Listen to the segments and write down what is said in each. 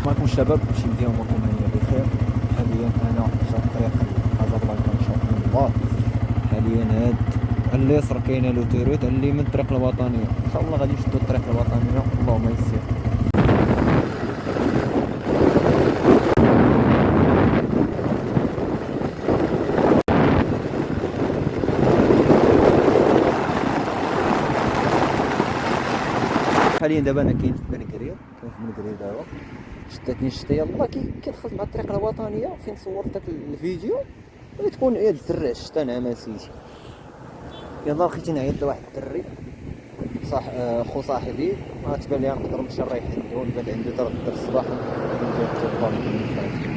معكم الشباب، شي مزيان وماكم هانية بخير. حاليا انا جا الطريق كازابلانكا ان شاء الله. حاليا هاد على اليسار كاينه لوتيروت، على اليمين الطريق الوطنيه. ان شاء الله غادي نشدو الطريق الوطنيه، اللهم يسر. حاليا دابا انا كاين في بن قرير دابا. شدتني الشتا، يلاه كي دخلت مع الطريق الوطنيه فين صورت داك الفيديو، تكون عيا الزرع الشتا نعماسيتي. يلاه لقيت نعيط لواحد الدري صح، خو صاحبي، ما تبان لي نقدر نمشي نريح عنده ونبات عنده حتى غدا الصباح ندير التوبان ديالي.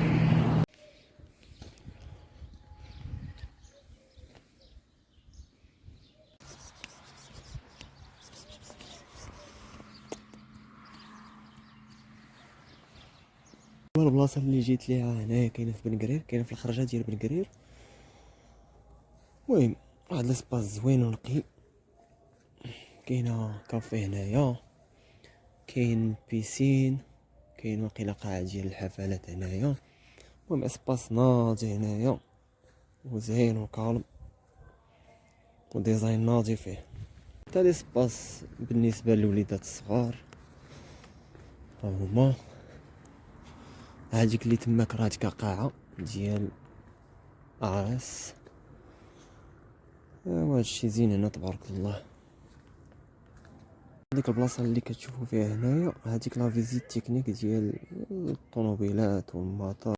البلاصه اللي جيت ليها هنايا كاينه في بن قرير، كاينه في الخرجه ديال بن قرير. المهم واحد لاسباس زوين ونقي، كاينه كافي هنايا، كاين بيسين، كاين واقيلا قاعه ديال الحفلات هنايا. المهم اسباس ناضي هنايا وزين وكالم وديزاين ناضي فيه. حتى لاسباس بالنسبه للوليدات الصغار ها هما. هاديك اللي تماك راه ديك قاعه ديال عرس. ايوا هادشي زين هنا تبارك الله. ديك البلاصه اللي كتشوفوا فيها هنايا، هذيك لا فيزيت تكنيك ديال الطوموبيلات والمطار.